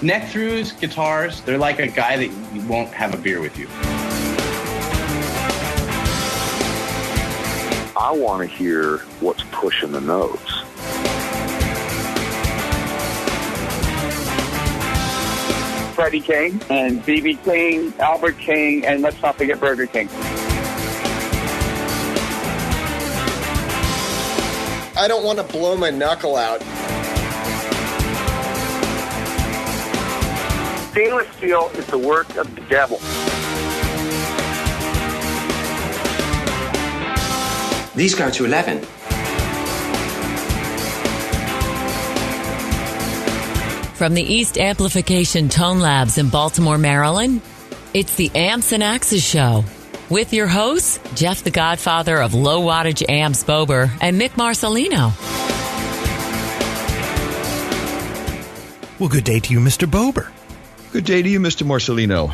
Neck-throughs, guitars, they're like a guy that won't have a beer with you. I want to hear what's pushing the notes. Freddie King and B.B. King, Albert King, and let's not forget Burger King. I don't want to blow my knuckle out. Stainless steel is the work of the devil. These go to 11. From the East Amplification Tone Labs in Baltimore, Maryland, it's the Amps and Axes Show. With your hosts, Jeff the Godfather of Low Wattage Amps Bober and Mick Marcelino. Well, good day to you, Mr. Bober. Good day to you, Mr. Marcelino.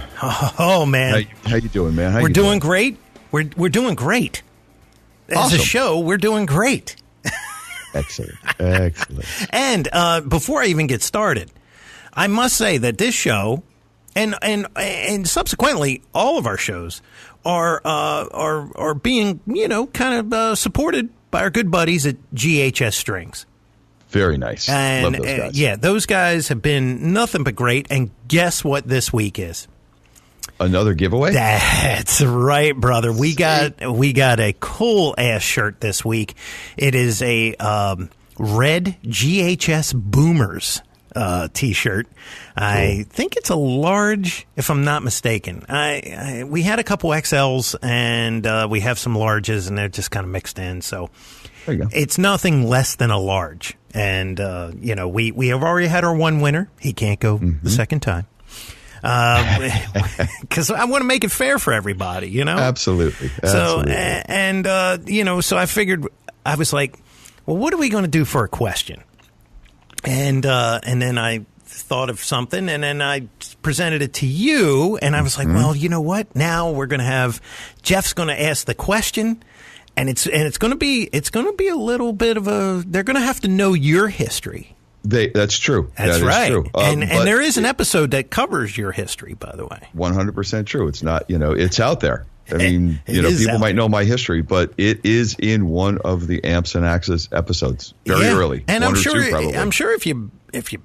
Oh man. How you doing, man? We're doing great. We're doing great. As awesome. a show, we're doing great. Excellent. And before I even get started, I must say that this show and subsequently all of our shows are being, kind of supported by our good buddies at GHS Strings. Very nice. And love those guys. Yeah, those guys have been nothing but great. And guess what this week is? Another giveaway? That's right, brother. We got a cool ass shirt this week. It is a red GHS Boomers T-shirt. Cool. I think it's a large, if I'm not mistaken. We had a couple XLs and we have some larges, and they're just kind of mixed in. So there you go. It's nothing less than a large. And we have already had our one winner. He can't go the second time. Because I want to make it fair for everybody, Absolutely. So, so I figured, I was like, well, what are we going to do for a question? And then I thought of something, and then I presented it to you, and I was like, well, you know what? Now we're going to have, Jeff's going to ask the question, and it's going to be a little bit of they're going to have to know your history. That's true. That's that right. Is true. And there is an episode that covers your history, by the way. 100% true. It's not, it's out there. I mean, people might know my history, but it is in one of the Amps and Axes episodes very early. And I'm sure if you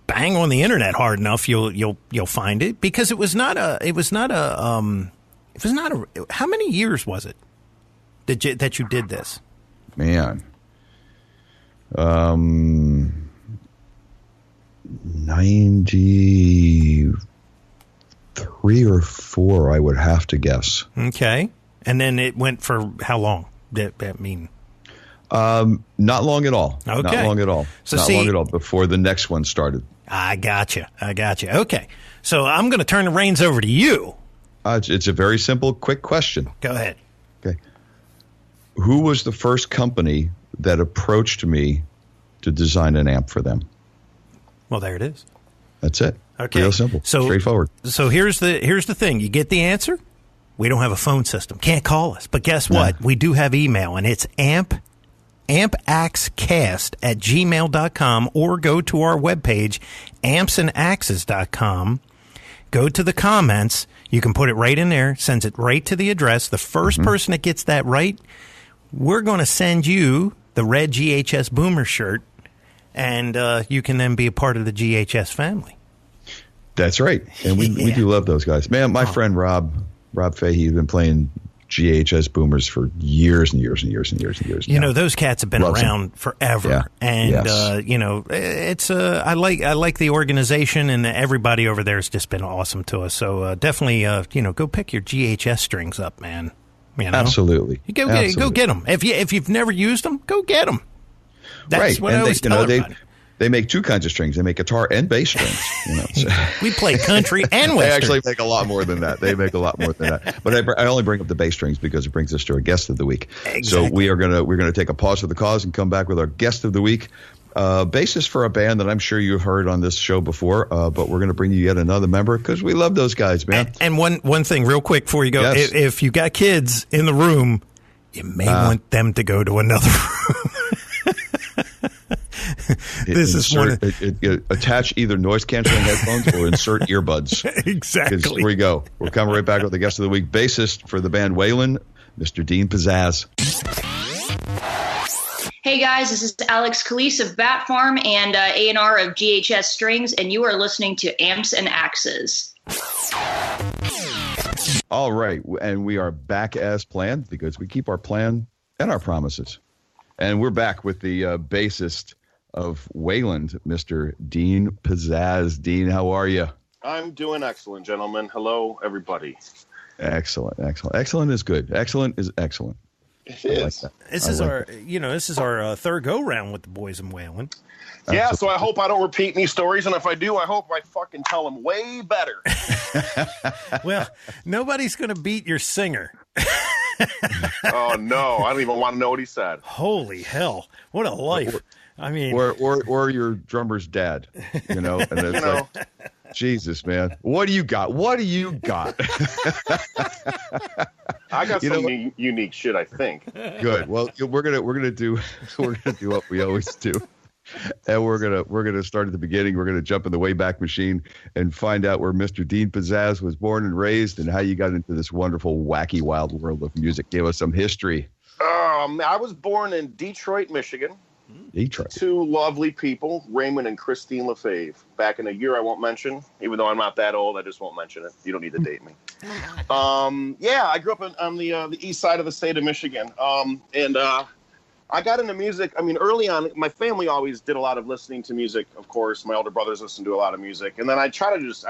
bang on the internet hard enough, you'll find it, because it was not a how many years was it that you did this? Man. 93 or 4, I would have to guess. Okay. And then it went for how long? That mean? Not long at all. Okay. Not long at all. So not long at all before the next one started. I gotcha. Okay. So I'm going to turn the reins over to you. It's a very simple, quick question. Go ahead. Okay. Who was the first company that approached me to design an amp for them? Well, there it is. That's it. Okay. Real simple. Straightforward. So here's the thing. You get the answer. We don't have a phone system. Can't call us. But guess what? We do have email, and it's ampaxcast@gmail.com, or go to our webpage, ampsandaxes.com. Go to the comments. You can put it right in there. Sends it right to the address. The first person that gets that right, we're going to send you the red GHS Boomer shirt, and you can then be a part of the GHS family. That's right. And we do love those guys. Man, my friend Rob Fahey has been playing GHS Boomers for years and years and years and years and years. Those cats have been around forever. Yeah. And, it's I like the organization, and everybody over there has just been awesome to us. So definitely, go pick your GHS strings up, man. Absolutely. Go get them. If you've never used them, go get them. That's what I always tell everybody. They make two kinds of strings. They make guitar and bass strings. We play country and Western. They actually make a lot more than that. But I only bring up the bass strings because it brings us to our guest of the week. Exactly. So we're gonna take a pause for the cause and come back with our guest of the week. Bassist for a band that I'm sure you've heard on this show before, but we're going to bring you yet another member because we love those guys, man. And one thing real quick before you go, yes. If you got kids in the room, you may want them to go to another room. This is one. Attach either noise canceling headphones or insert earbuds. Exactly. Here we go. We're coming right back with the guest of the week, bassist for the band Wayland, Mr. Dean Pizzazz. Hey guys, this is Alex Calise of Bat Farm and A&R of GHS Strings, and you are listening to Amps and Axes. All right, and we are back as planned because we keep our plan and our promises. And we're back with the bassist of Wayland, Mr. Dean Pizzazz. Dean, how are you? I'm doing excellent, gentlemen. Hello, everybody. Excellent. Excellent is good. Excellent is excellent. It is. Like this is our third go round with the boys in Wayland. Yeah, so I hope I don't repeat any stories, and if I do, I hope I fucking tell them way better. Well, nobody's going to beat your singer. Oh no, I don't even want to know what he said. Holy hell, what a life! I mean, or your drummer's dad, and it's like, Jesus, man, what do you got? I got some unique shit, I think. Good. Well, we're gonna do what we always do. And we're gonna start at the beginning. We're gonna jump in the Wayback Machine and find out where Mr. Dean Pizzazz was born and raised, and how you got into this wonderful, wacky, wild world of music. Give us some history. I was born in Detroit, Michigan. Detroit. Two lovely people, Raymond and Christine LaFave. Back in a year I won't mention, even though I'm not that old. I just won't mention it. You don't need to date me. I grew up on the east side of the state of Michigan, and I got into music. I mean, early on, my family always did a lot of listening to music, of course. My older brothers listened to a lot of music. And then I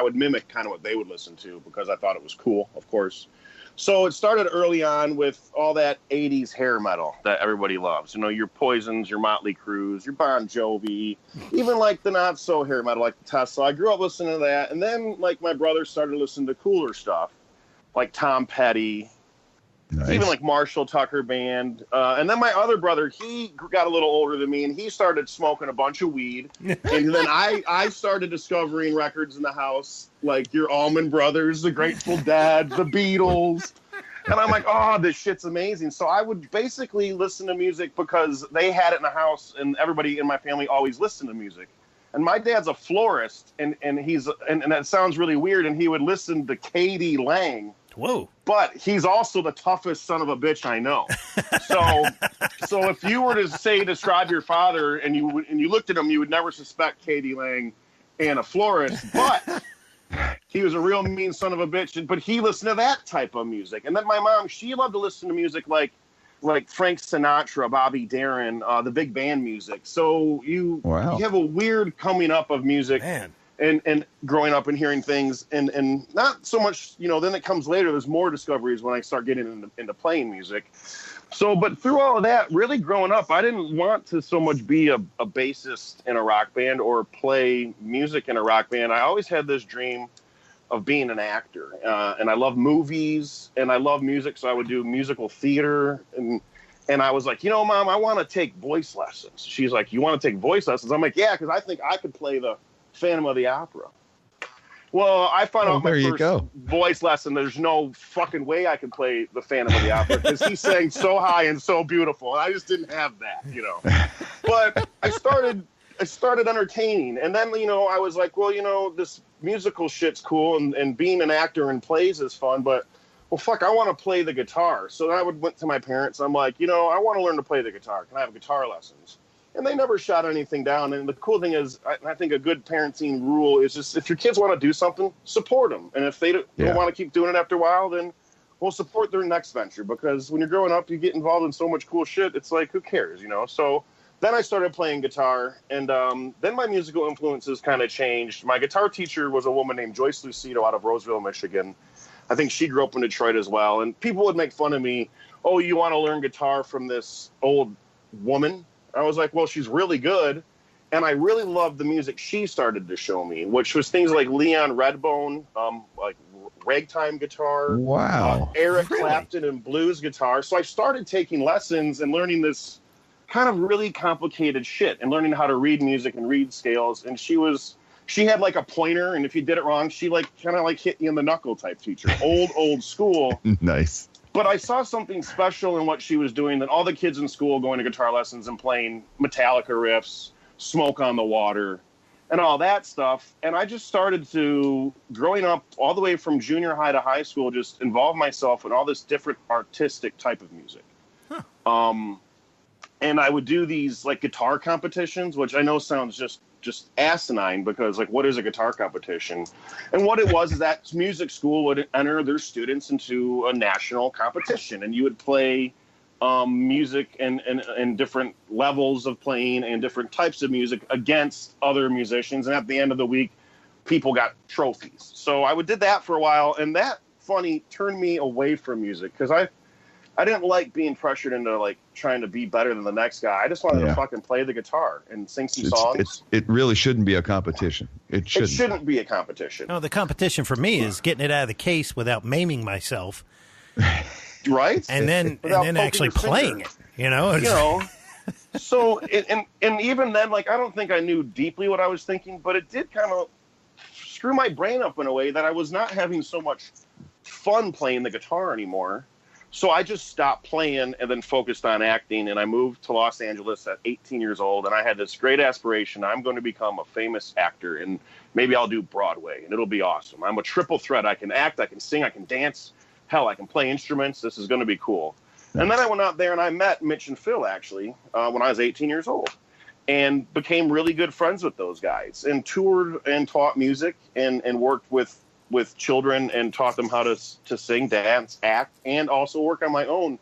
would mimic kind of what they would listen to because I thought it was cool, of course. So it started early on with all that 80s hair metal that everybody loves. Your Poisons, your Motley Crues, your Bon Jovi, even like the not so hair metal, like the Tesla. I grew up listening to that. And then like my brothers started listening to cooler stuff like Tom Petty. Nice. Even like Marshall Tucker Band. And then my other brother, he got a little older than me, and he started smoking a bunch of weed. And then I started discovering records in the house, like your Allman Brothers, the Grateful Dead, the Beatles. And I'm like, oh, this shit's amazing. So I would basically listen to music because they had it in the house, and everybody in my family always listened to music. And my dad's a florist, and that sounds really weird, and he would listen to K.D. Lang. Whoa. But he's also the toughest son of a bitch I know. So if you were to describe your father and you looked at him, you would never suspect K.D. Lang and a florist. But he was a real mean son of a bitch. But he listened to that type of music. And then my mom, she loved to listen to music like Frank Sinatra, Bobby Darin, the big band music. So you have a weird coming up of music. Man. And growing up and hearing things and not so much, then it comes later. There's more discoveries when I start getting into playing music. So, but through all of that, really growing up, I didn't want to so much be a bassist in a rock band or play music in a rock band. I always had this dream of being an actor. And I love movies and I love music. So I would do musical theater. And I was like, Mom, I want to take voice lessons. She's like, you want to take voice lessons? I'm like, yeah, because I think I could play the Phantom of the Opera. Well, I found out my first voice lesson. There's no fucking way I could play the Phantom of the Opera because he sang so high and so beautiful. And I just didn't have that, But I started entertaining, and then I was like, well, this musical shit's cool, and being an actor in plays is fun, but fuck, I want to play the guitar. So I went to my parents. I'm like, I want to learn to play the guitar. Can I have guitar lessons? And they never shot anything down. And the cool thing is, I think a good parenting rule is just if your kids want to do something, support them. And if they don't want to keep doing it after a while, then we'll support their next venture. Because when you're growing up, you get involved in so much cool shit. It's like, who cares, So then I started playing guitar. And then my musical influences kind of changed. My guitar teacher was a woman named Joyce Lucido out of Roseville, Michigan. I think she grew up in Detroit as well. And people would make fun of me. Oh, you want to learn guitar from this old woman? I was like, well, she's really good. And I really loved the music she started to show me, which was things like Leon Redbone, like ragtime guitar. Wow. Eric Clapton and blues guitar. So I started taking lessons and learning this kind of really complicated shit and learning how to read music and read scales. And she had like a pointer, and if you did it wrong, she kind of hit you in the knuckle type teacher. Old school. Nice. But I saw something special in what she was doing, that all the kids in school going to guitar lessons and playing Metallica riffs, Smoke on the Water, and all that stuff. And I just started to, growing up all the way from junior high to high school, just involve myself in all this different artistic type of music. And I would do these like guitar competitions, which I know sounds just asinine, because like, what is a guitar competition? And what it was is that music school would enter their students into a national competition, and you would play music and different levels of playing and different types of music against other musicians. And at the end of the week, people got trophies. So I did that for a while, and that turned me away from music, because I didn't like being pressured into like trying to be better than the next guy. I just wanted to fucking play the guitar and sing some songs. It really shouldn't be a competition. It shouldn't be a competition. No, the competition for me is getting it out of the case without maiming myself. Right? And then actually playing it, you know? So, and even then, like, I don't think I knew deeply what I was thinking, but it did kind of screw my brain up in a way that I was not having so much fun playing the guitar anymore. So I just stopped playing and then focused on acting, and I moved to Los Angeles at 18 years old, and I had this great aspiration. I'm going to become a famous actor, and maybe I'll do Broadway, and it'll be awesome. I'm a triple threat. I can act, I can sing, I can dance. Hell, I can play instruments. This is going to be cool. Nice. And then I went out there and I met Mitch and Phil, actually, when I was 18 years old, and became really good friends with those guys, and toured and taught music and worked with children and taught them how to sing, dance, act, and also work on my own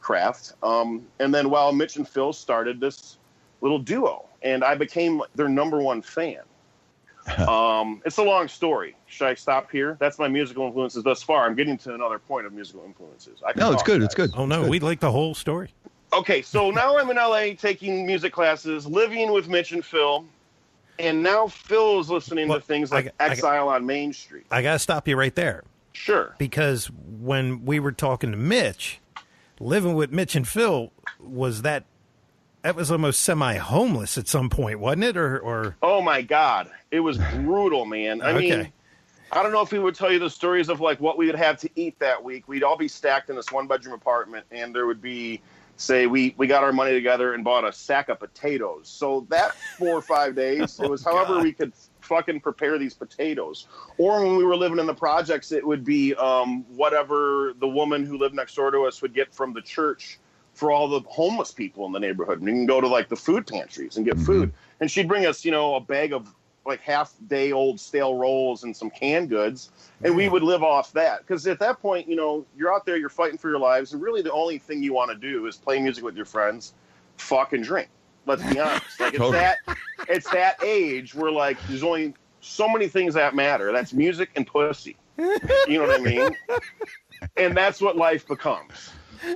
craft. And then while Mitch and Phil started this little duo, and I became their number one fan. It's a long story. Should I stop here? That's my musical influences thus far. I'm getting to another point of musical influences. No, it's good. Guys. It's good. Oh, no, we'd like the whole story. Okay, so now I'm in LA taking music classes, living with Mitch and Phil, and now Phil's listening to things like Exile on Main Street. I got to stop you right there. Sure. Because when we were talking to Mitch, living with Mitch and Phil, that was almost semi-homeless at some point, wasn't it? Or Oh, my God. It was brutal, man. I mean, I don't know if we would tell you the stories of like what we would have to eat that week. We'd all be stacked in this one-bedroom apartment, and there would be, say, we got our money together and bought a sack of potatoes. So that 4 or 5 days, it was however we could fucking prepare these potatoes. Or when we were living in the projects, it would be whatever the woman who lived next door to us would get from the church for all the homeless people in the neighborhood. And you can go to like the food pantries and get food. And she'd bring us, a bag of like half-day-old stale rolls and some canned goods, and we would live off that. Because at that point, you're out there, you're fighting for your lives, and really the only thing you want to do is play music with your friends, fuck and drink. Let's be honest. Like it's that age where like there's only so many things that matter. That's music and pussy. You know what I mean? And that's what life becomes.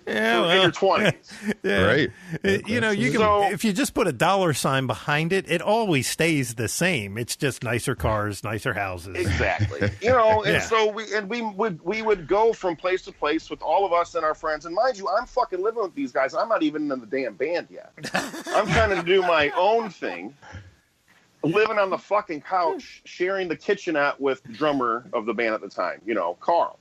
Yeah, in your 20s. Yeah. Right. You can, if you just put a dollar sign behind it, it always stays the same. It's just nicer cars, nicer houses. Exactly. And so we would go from place to place with all of us and our friends. And mind you, I'm fucking living with these guys. I'm not even in the damn band yet. I'm trying to do my own thing. Living on the fucking couch, sharing the kitchenette with the drummer of the band at the time, Carl.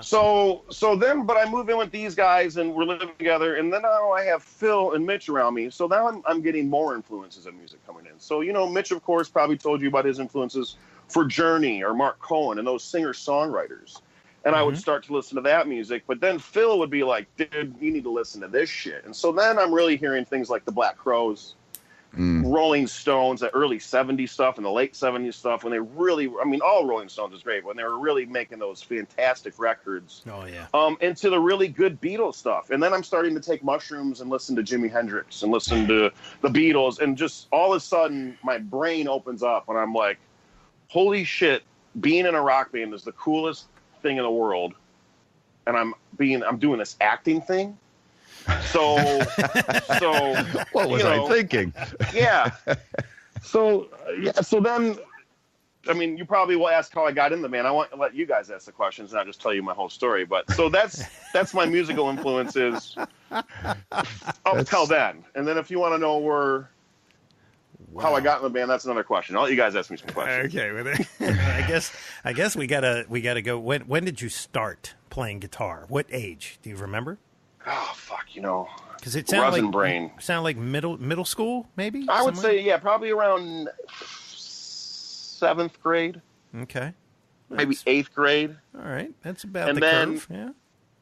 So then, but I move in with these guys and we're living together, and then now I have Phil and Mitch around me. So now I'm getting more influences of music coming in. So, Mitch, of course, probably told you about his influences for Journey or Mark Cohen and those singer-songwriters. And I would start to listen to that music. But then Phil would be like, dude, you need to listen to this shit. And so then I'm really hearing things like the Black Crowes, Rolling Stones, the early 70s stuff and the late 70s stuff, when they really, all Rolling Stones is great, when they were really making those fantastic records. Oh, yeah. Into the really good Beatles stuff. And then I'm starting to take mushrooms and listen to Jimi Hendrix and listen to the Beatles, and just all of a sudden my brain opens up and I'm like, holy shit, being in a rock band is the coolest thing in the world. And I'm doing this acting thing. So what was I thinking? Yeah. So then, you probably will ask how I got in the band. I want to let you guys ask the questions, not just tell you my whole story. But so that's my musical influences up till then. And then if you want to know how I got in the band, that's another question. I'll let you guys ask me some questions. Okay. Well, I guess we gotta go. When did you start playing guitar? What age? Do you remember? Oh, fuck, Because it sounded Resin like brain. Sound like middle school, maybe. I would say, yeah, probably around 7th grade. Okay. Maybe 8th grade. All right, that's about the curve. Yeah.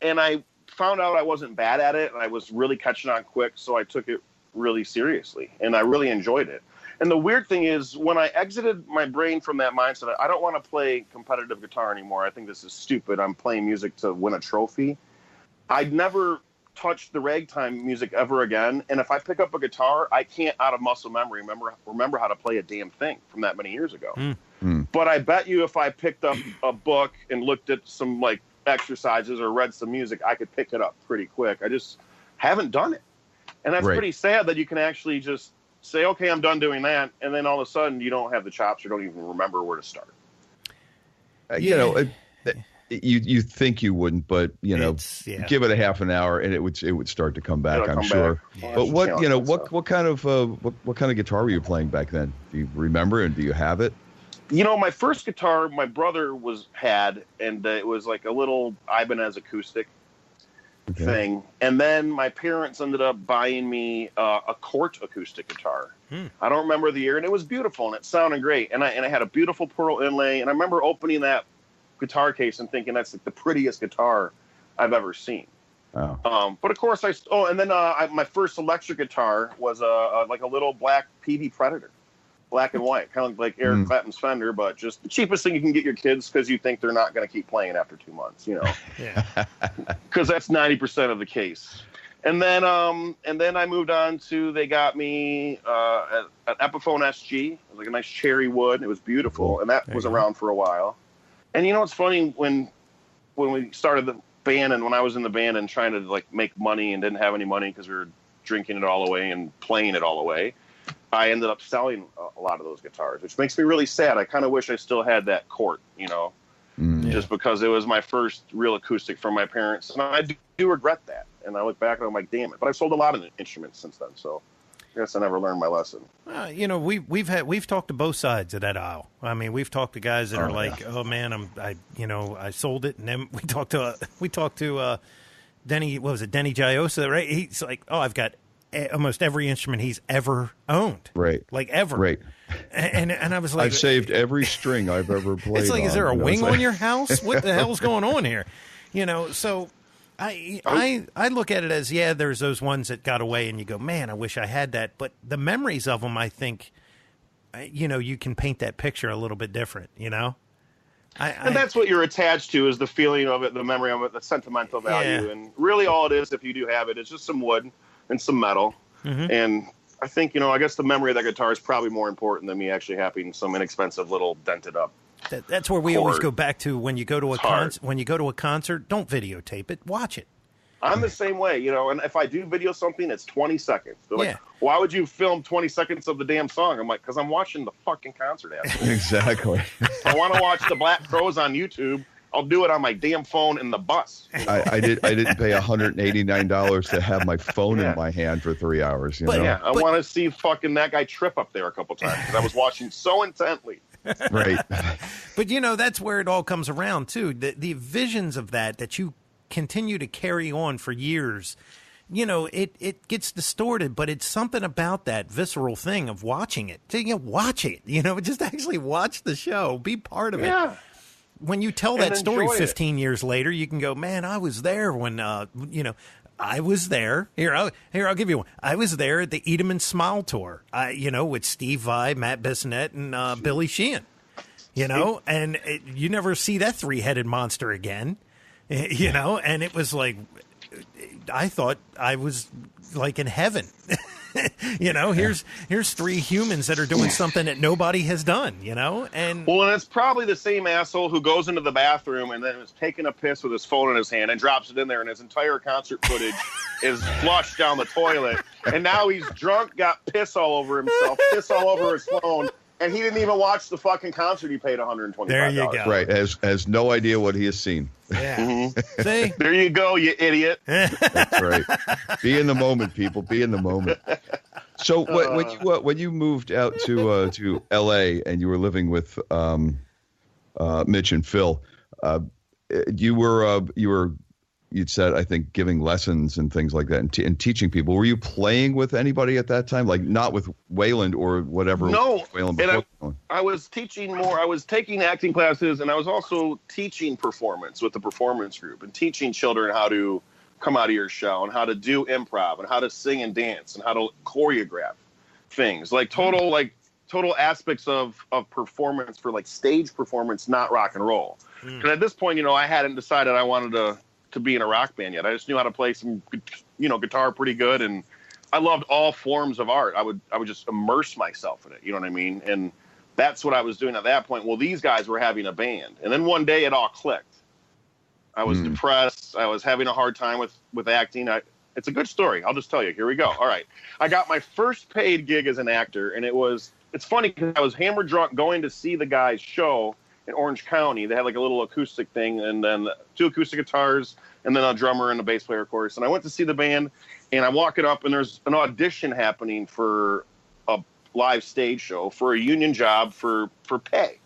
And I found out I wasn't bad at it, and I was really catching on quick, so I took it really seriously, and I really enjoyed it. And the weird thing is, when I exited my brain from that mindset, I don't want to play competitive guitar anymore. I think this is stupid. I'm playing music to win a trophy. I'd never touch the ragtime music ever again, and if I pick up a guitar, I can't out of muscle memory remember how to play a damn thing from that many years ago. But I bet you if I picked up a book and looked at some like exercises or read some music, I could pick it up pretty quick. I just haven't done it, and that's pretty sad that you can actually just say, okay, I'm done doing that, and then all of a sudden you don't have the chops or don't even remember where to start. You know, you think you wouldn't, but give it a half an hour and it would start to come back. I'm sure. Yeah. But what kind of guitar were you playing back then? Do you remember, and do you have it? My first guitar, my brother had, and it was like a little Ibanez acoustic thing. And then my parents ended up buying me a Cort acoustic guitar. I don't remember the year, and it was beautiful and it sounded great. And I had a beautiful pearl inlay, and I remember opening that guitar case and thinking that's like the prettiest guitar I've ever seen. Oh. But of course and then my first electric guitar was like a little black PV Predator, black and white, kind of like Eric Clapton's Fender, but just the cheapest thing you can get your kids because you think they're not going to keep playing after 2 months, because that's 90% of the case. And then I moved on to, they got me an Epiphone SG. It was like a nice cherry wood. It was beautiful, and that was around for a while. And it's funny, when we started the band and when I was in the band and trying to like make money and didn't have any money because we were drinking it all away and playing it all away, I ended up selling a lot of those guitars, which makes me really sad. I kind of wish I still had that Cort, just because it was my first real acoustic from my parents. And I do regret that. And I look back and I'm like, damn it. But I've sold a lot of instruments since then, so I guess I never learned my lesson. We've talked to both sides of that aisle. I mean, we've talked to guys that are like, oh man, I sold it, and then we talked to Denny. What was it, Denny Giosa? Right? He's like, oh, I've got almost every instrument he's ever owned. Right. Like ever. Right. And I was like, I've saved every string I've ever played. It's like, is there a wing on your house? What the hell's going on here? So. I look at it as, there's those ones that got away and you go, man, I wish I had that. But the memories of them, I think, you can paint that picture a little bit different, And that's what you're attached to, is the feeling of it, the memory of it, the sentimental value. Yeah. And really all it is, if you do have it, is just some wood and some metal. Mm-hmm. And I think, I guess the memory of that guitar is probably more important than me actually having some inexpensive little dented up. That's where we always go back to when you go to a concert, don't videotape it, watch it. I'm the same way, and if I do video something, it's 20 seconds. They're like, why would you film 20 seconds of the damn song? I'm like, because I'm watching the fucking concert after. Exactly. If I want to watch the Black Crowes on YouTube, I'll do it on my damn phone in the bus. I didn't pay $189 to have my phone in my hand for 3 hours. I want to see fucking that guy trip up there a couple times because I was watching so intently. Right. But that's where it all comes around too. The visions of that you continue to carry on for years, it gets distorted, but it's something about that visceral thing of watching it. Watch it, just actually watch the show, be part of it. When you tell that story 15 years later, you can go, man, I was there when, I was there. Here, I'll give you one. I was there at the Eat 'em and Smile tour, with Steve Vai, Matt Bissonette, and Billy Sheehan, and you never see that three-headed monster again, and it was like, I thought I was like in heaven. Here's three humans that are doing something that nobody has done, and it's probably the same asshole who goes into the bathroom and then is taking a piss with his phone in his hand and drops it in there, and his entire concert footage is flushed down the toilet, and now he's drunk, got piss all over himself, piss all over his phone, and he didn't even watch the fucking concert he paid $125. There you go. Right, has no idea what he has seen. Yeah. Mm-hmm. See? There you go, you idiot. That's right. Be in the moment, people. Be in the moment. So when you moved out to L.A. and you were living with Mitch and Phil, you were you'd said, I think, giving lessons and things like that and teaching people. Were you playing with anybody at that time? Like not with Wayland or whatever? No, Wayland and I was teaching more. I was taking acting classes, and I was also teaching performance with the performance group and teaching children how to come out of your shell and how to do improv and how to sing and dance and how to choreograph things, like total aspects of performance for like stage performance, not rock and roll. Because at this point, you know, I hadn't decided I wanted to be in a rock band yet. I just knew how to play some, you know, guitar pretty good, and I loved all forms of art. I would just immerse myself in it. You know what I mean? And that's what I was doing at that point. Well, these guys were having a band, and then one day it all clicked. I was depressed. I was having a hard time with acting. It's a good story. I'll just tell you. Here we go. All right. I got my first paid gig as an actor, and it's funny because I was hammered drunk going to see the guy's show in Orange County. They had like a little acoustic thing, and then 2 acoustic guitars, and then a drummer and a bass player, of course. And I went to see the band, and I'm walking up, and there's an audition happening for a live stage show for a union job for pay.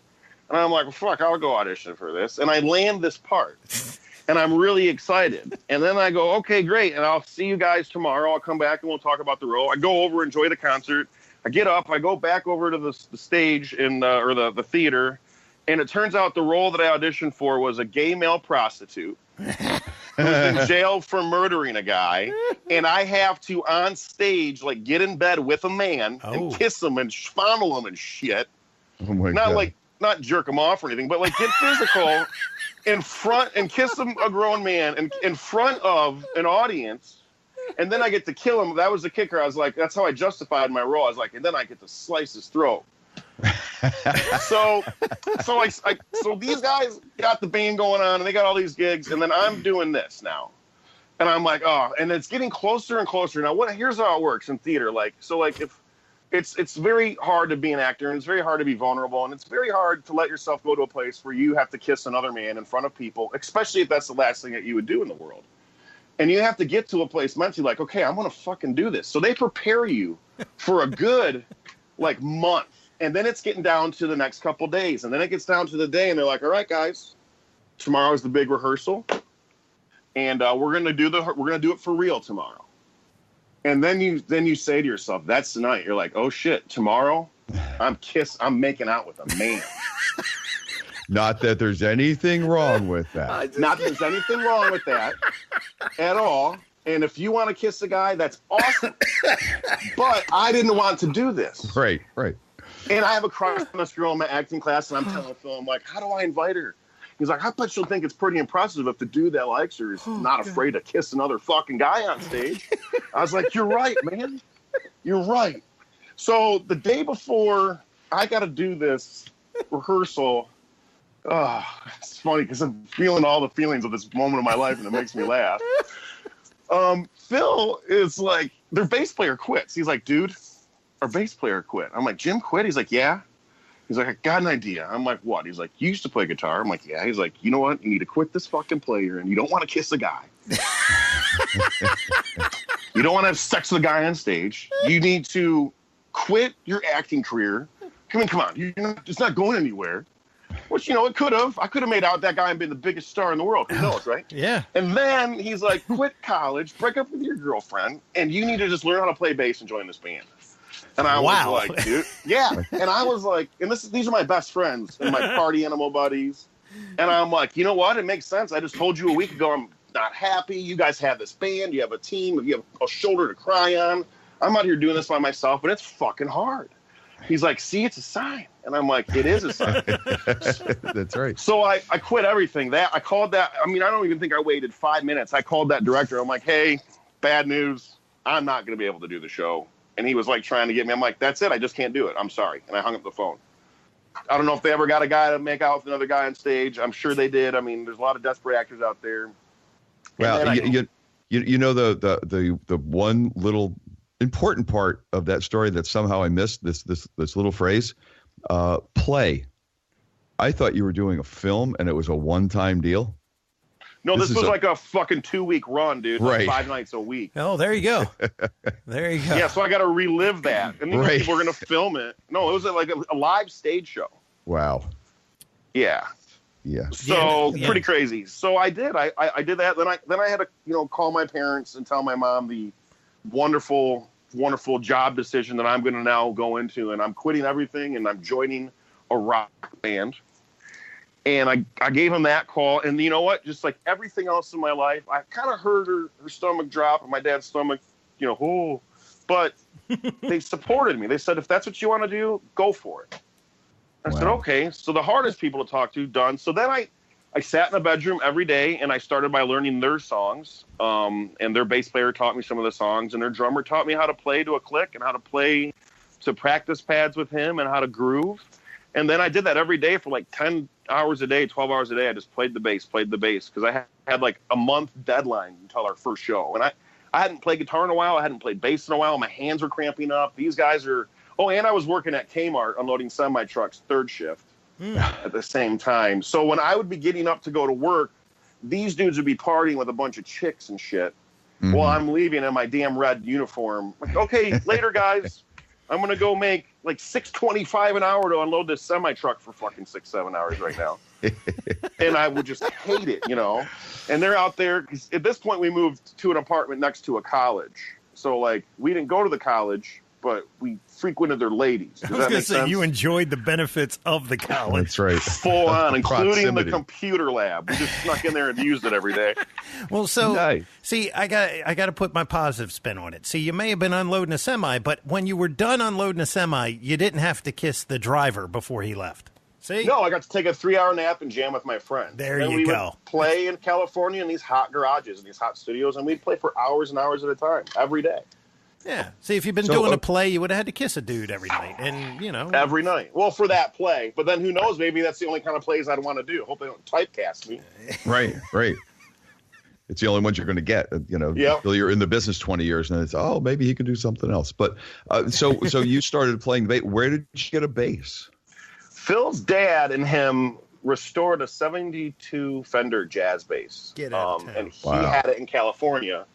And I'm like, well, fuck, I'll go audition for this. And I land this part, and I'm really excited. And then I go, okay, great, and I'll see you guys tomorrow. I'll come back, and we'll talk about the role. I go over, enjoy the concert. I get up, I go back over to the stage or the theater, and it turns out the role that I auditioned for was a gay male prostitute who's in jail for murdering a guy, and I have to, on stage, like, get in bed with a man and kiss him and fondle him and shit. Oh my God. Not jerk him off or anything, but, like, get physical in front and kiss a grown man in front of an audience. And then I get to kill him. That was the kicker. I was like, that's how I justified my role. I was like, and then I get to slice his throat. So these guys got the band going on, and they got all these gigs, and then I'm doing this now. And I'm like, oh, and it's getting closer and closer. Now, here's how it works in theater. If it's very hard to be an actor, and it's very hard to be vulnerable, and it's very hard to let yourself go to a place where you have to kiss another man in front of people, especially if that's the last thing that you would do in the world. And you have to get to a place mentally like, okay, I'm going to fucking do this. So they prepare you for a good, like, month. And then it's getting down to the next couple days. And then it gets down to the day, and they're like, all right, guys, tomorrow's the big rehearsal. And we're going to do it for real tomorrow. And then you say to yourself, that's the night. You're like, oh, shit, tomorrow I'm making out with a man. Not that there's anything wrong with that. Not that there's anything wrong with that at all. And if you want to kiss a guy, that's awesome. But I didn't want to do this. Right. And I have a crush on this girl in my acting class, and I'm telling Phil, I'm like, how do I invite her? He's like, I bet she'll think it's pretty impressive if the dude that likes her is not afraid to kiss another fucking guy on stage. I was like, you're right, man. You're right. So the day before I got to do this rehearsal, it's funny because I'm feeling all the feelings of this moment of my life, and it makes me laugh. Phil is like, their bass player quits. He's like, dude, our bass player quit. I'm like, Jim quit? He's like, yeah. He's like, I got an idea. I'm like, what? He's like, you used to play guitar. I'm like, yeah. He's like, you know what? You need to quit this fucking player, and you don't want to kiss a guy. You don't want to have sex with a guy on stage. You need to quit your acting career. Come on. It's not going anywhere. Which, you know, it could have. I could have made out that guy and been the biggest star in the world. Who knows, right? Yeah. And then he's like, quit college, break up with your girlfriend, and you need to just learn how to play bass and join this band. And I was like, dude, yeah. And I was like, and these are my best friends and my party animal buddies. And I'm like, you know what? It makes sense. I just told you a week ago I'm not happy. You guys have this band. You have a team. You have a shoulder to cry on. I'm out here doing this by myself, but it's fucking hard. He's like, see, it's a sign. And I'm like, it is a sign. That's right. So I quit everything. I called that. I mean, I don't even think I waited 5 minutes. I called that director. I'm like, hey, bad news. I'm not going to be able to do the show. And he was like trying to get me. I'm like, that's it. I just can't do it. I'm sorry. And I hung up the phone. I don't know if they ever got a guy to make out with another guy on stage. I'm sure they did. I mean, there's a lot of desperate actors out there. Well, you know, the one little important part of that story that somehow I missed, this little phrase, play. I thought you were doing a film and it was a one-time deal. No, this was like a fucking 2-week run, dude. Like 5 nights a week. Oh, there you go. There you go. Yeah, so I got to relive that. And then people were going to film it. No, it was like a live stage show. Wow. Yeah. Yeah. So pretty crazy. So I did. I did that. Then I had to call my parents and tell my mom the wonderful job decision that I'm going to now go into, and I'm quitting everything and I'm joining a rock band. And I gave him that call, and you know what? Just like everything else in my life, I kind of heard her stomach drop, and my dad's stomach, but they supported me. They said, if that's what you want to do, go for it. I said, okay. So the hardest people to talk to, done. So then I sat in a bedroom every day, and I started by learning their songs. And their bass player taught me some of the songs, and their drummer taught me how to play to a click and how to play to practice pads with him and how to groove. And then I did that every day for like 10 hours a day, 12 hours a day. I just played the bass because I had like a month deadline until our first show. And I hadn't played guitar in a while. I hadn't played bass in a while. My hands were cramping up. These guys are... Oh, and I was working at Kmart unloading semi-trucks, third shift at the same time. So when I would be getting up to go to work, these dudes would be partying with a bunch of chicks and shit while I'm leaving in my damn red uniform. Like, okay, later, guys. I'm going to go make like $6.25 an hour to unload this semi-truck for fucking 6-7 hours right now. And I would just hate it, And they're out there, because at this point we moved to an apartment next to a college. So, like, we didn't go to the college, but we frequented their ladies. Does I was that going to make say, sense? you enjoyed the benefits of the college. That's right. Full on, including Proximity. the computer lab. We just snuck in there and used it every day. Well, so Nice. see, I got to put my positive spin on it. See, you may have been unloading a semi, but when you were done unloading a semi, you didn't have to kiss the driver before he left. See? No, I got to take a 3-hour nap and jam with my friend. There and you we go. Would play in California in these hot garages and these hot studios, and we'd play for hours and hours at a time every day. Yeah. See, if you've been doing a play, you would have had to kiss a dude every night, and every night. Well, for that play, but then who knows? Maybe that's the only kind of plays I'd want to do. Hope they don't typecast me. Right. It's the only ones you're going to get, Till you're in the business 20 years, and it's maybe he could do something else. But so you started playing the bass. Where did you get a bass? Phil's dad and him restored a '72 Fender jazz bass. Get out of town. And he had it in California.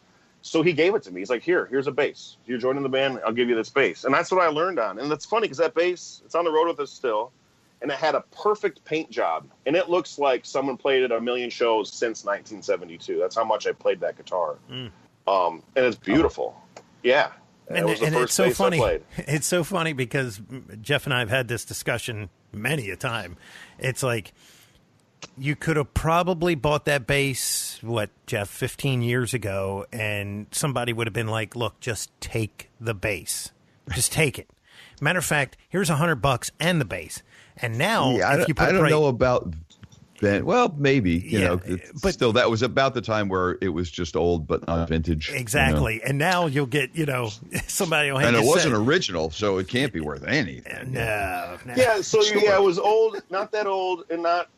So he gave it to me. He's like, here's a bass. You're joining the band, I'll give you this bass. And that's what I learned on. And that's funny because that bass, it's on the road with us still. And it had a perfect paint job. And it looks like someone played it a million shows since 1972. That's how much I played that guitar. And it's beautiful. Yeah. And it's so funny. It's so funny because Jeff and I have had this discussion many a time. It's like, you could have probably bought that bass, Jeff, 15 years ago, and somebody would have been like, look, just take the bass. Just take it. Matter of fact, here's $100 and the bass. And now, if you put I don't know about then. Well, maybe, but still, that was about the time where it was just old, but not vintage. Exactly. And now you'll get, somebody will hand and it you wasn't original, so it can't be worth anything. No. Yeah, so it was old, not that old, and not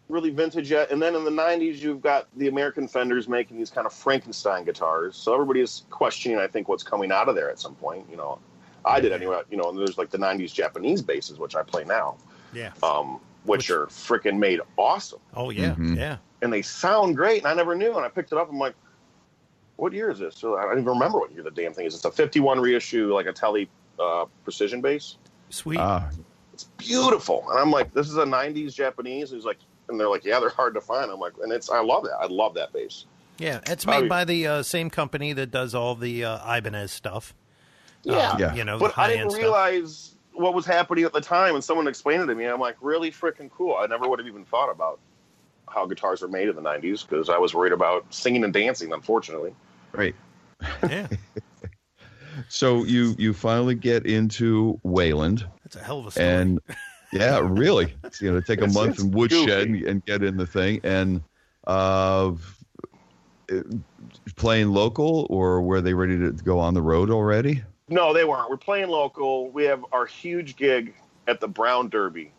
really vintage yet. And then in the 90s, you've got the American Fenders making these kind of Frankenstein guitars. So everybody is questioning, I think, what's coming out of there at some point. I did anyway. And there's like the 90s Japanese basses, which I play now. Yeah. Which are freaking made awesome. Oh, yeah. Yeah. And they sound great. And I never knew. And I picked it up. I'm like, what year is this? So I don't even remember what year the damn thing is. It's a 51 reissue, like a Tele precision bass. Sweet. It's beautiful. And I'm like, this is a 90s Japanese. And they're like, yeah, they're hard to find. I'm like, I love that. I love that bass. Yeah, it's made by the same company that does all the Ibanez stuff. Yeah. But I didn't realize what was happening at the time, and someone explained it to me. I'm like, really freaking cool. I never would have even thought about how guitars were made in the 90s because I was worried about singing and dancing, unfortunately. Right. Yeah. So you finally get into Wayland. That's a hell of a story. And yeah, really. Take a month in woodshed and get in the thing. And playing local, or were they ready to go on the road already? No, they weren't. We're playing local. We have our huge gig at the Brown Derby.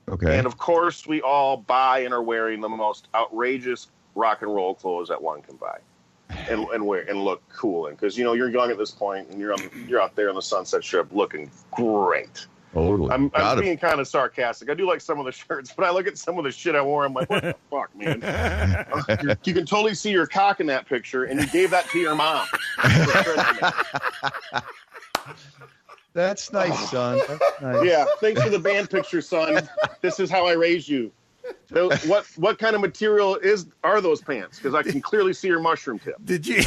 Okay. And of course, we all buy and are wearing the most outrageous rock and roll clothes that one can buy, and wear and look cool in. Because you're young at this point, and you're out there on the Sunset Strip looking great. Totally. I'm being kind of sarcastic. I do like some of the shirts, but I look at some of the shit I wore. I'm like, what the fuck, man? You can totally see your cock in that picture, and you gave that to your mom. That's nice, son. That's nice. Yeah, thanks for the band picture, son. This is how I raised you. What kind of material are those pants? Because I can clearly see your mushroom tip. Did you?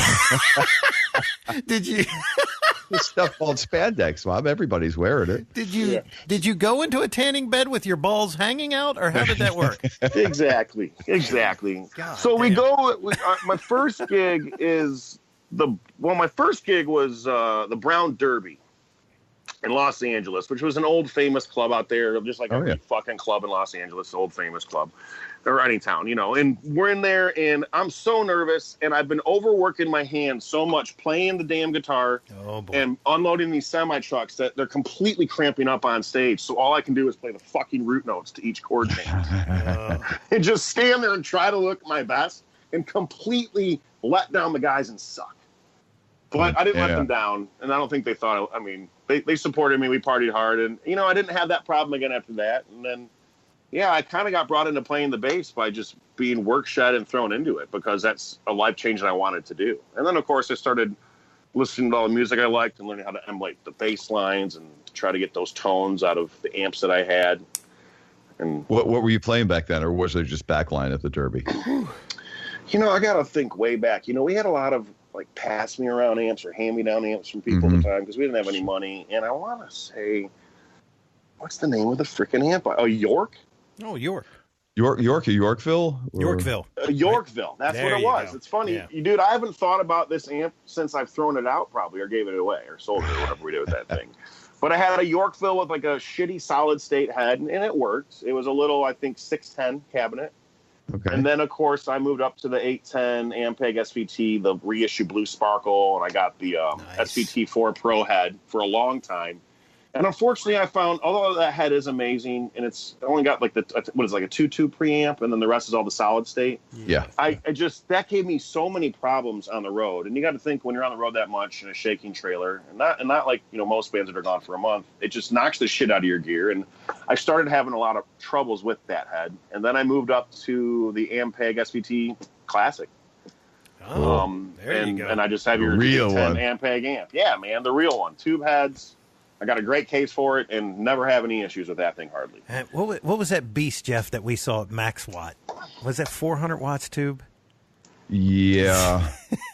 This stuff called spandex, Mom. Everybody's wearing it. Did you go into a tanning bed with your balls hanging out, or how did that work? Exactly. God, so we damn. go. My first gig was the Brown Derby in Los Angeles, which was an old famous club out there, just like every fucking club in Los Angeles, old famous club, or any town, And we're in there, and I'm so nervous, and I've been overworking my hands so much playing the damn guitar and unloading these semi trucks that they're completely cramping up on stage. So all I can do is play the fucking root notes to each chord change, and just stand there and try to look my best, and completely let down the guys and suck. But I didn't let them down, and I don't think they thought. I mean, they supported me. We partied hard, and I didn't have that problem again after that. And then, I kind of got brought into playing the bass by just being work-shed and thrown into it, because that's a life change that I wanted to do. And then, of course, I started listening to all the music I liked and learning how to emulate the bass lines and try to get those tones out of the amps that I had. And what were you playing back then, or was there just backline at the Derby? I got to think way back. We had a lot of pass me around amps or hand me down amps from people at the time, because we didn't have any money. And I want to say, what's the name of the freaking amp? Oh, York. Oh, York. Yorkville? Yorkville. Yorkville. That's There what it you was. go. It's funny. Yeah. Dude, I haven't thought about this amp since I've thrown it out, probably, or gave it away, or sold it, or whatever we did with that thing. But I had a Yorkville with a shitty solid state head, and it worked. It was a little, I think, 610 cabinet. Okay. And then, of course, I moved up to the 810 Ampeg SVT, the reissue Blue Sparkle, and I got the SVT4 Pro head for a long time. And unfortunately, I found, although that head is amazing, and it's only got a 2-tube preamp, and then the rest is all the solid state. Yeah. That gave me so many problems on the road. And you got to think, when you're on the road that much in a shaking trailer, and not like, most bands that are gone for a month, it just knocks the shit out of your gear. And I started having a lot of troubles with that head. And then I moved up to the Ampeg SVT Classic. Oh, there you go. And I just have your real 10 one. Ampeg amp. Yeah, man, the real one. Tube heads. I got a great case for it and never have any issues with that thing, hardly. What was that beast, Jeff, that we saw at Max Watt? Was that 400 watts tube? Yeah.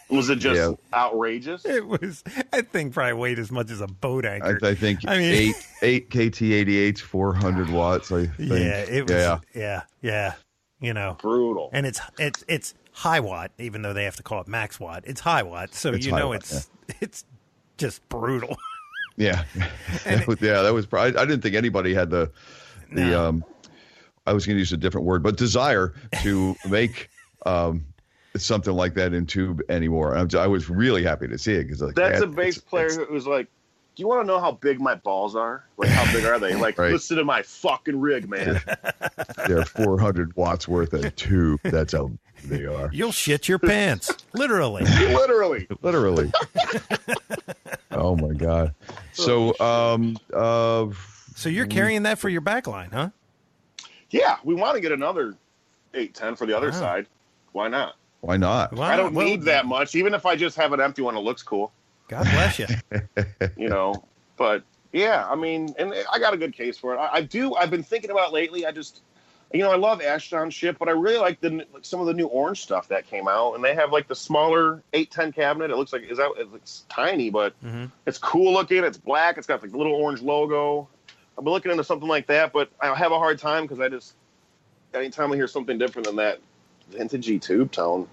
Was it just outrageous? It was. That thing probably weighed as much as a boat anchor. I think 8 KT88s, 400 watts, I think. Yeah, it was. Yeah. Brutal. And it's high watt, even though they have to call it Max Watt. It's high watt, so It's high watt, it's just brutal. Yeah. That was I didn't think anybody had I was going to use a different word, but desire to make something like that in tube anymore. I was really happy to see it, because that's a bass player who was like, do you want to know how big my balls are? Like, how big are they? Like, right. Listen to my fucking rig, man. They're 400 watts worth of tube. That's how they are. You'll shit your pants. Literally. Literally. Oh my God. So, so you're carrying that for your backline, huh? Yeah, we want to get another 810 for the other side. Why not? Why not? I don't need that much, even if I just have an empty one that looks cool. God bless you. But yeah, I mean, and I got a good case for it. I've been thinking about it lately. I just, I love Ashdown shit, but I really like some of the new orange stuff that came out, and they have the smaller 810 cabinet. It looks like it's tiny, but it's cool looking. It's black. It's got the little orange logo. I've been looking into something like that, but I have a hard time, because anytime I hear something different than that vintagey tube tone,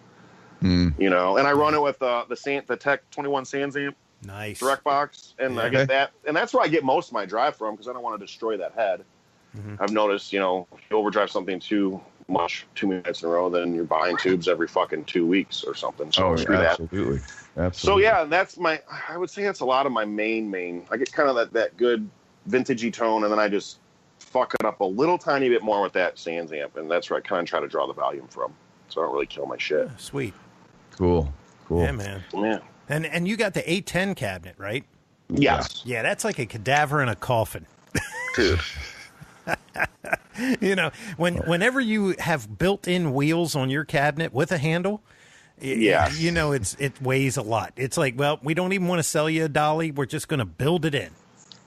and I run it with the Tech 21 Sans amp. Nice. Direct box, and I get that, and that's where I get most of my drive from, because I don't want to destroy that head. I've noticed, if you overdrive something too much 2 minutes in a row, then you're buying tubes every fucking 2 weeks or something. So screw absolutely. that. Absolutely. So yeah, I would say that's a lot of my main. I get kind of that good vintagey tone, and then I just fuck it up a little tiny bit more with that Sans amp, and that's where I kind of try to draw the volume from, so I don't really kill my shit. Sweet. Cool. Yeah, man. Yeah. And you got the 810 cabinet, right? Yes. Yeah, that's like a cadaver in a coffin. Dude. Whenever you have built-in wheels on your cabinet with a handle, it weighs a lot. It's like, well, we don't even want to sell you a dolly. We're just going to build it in.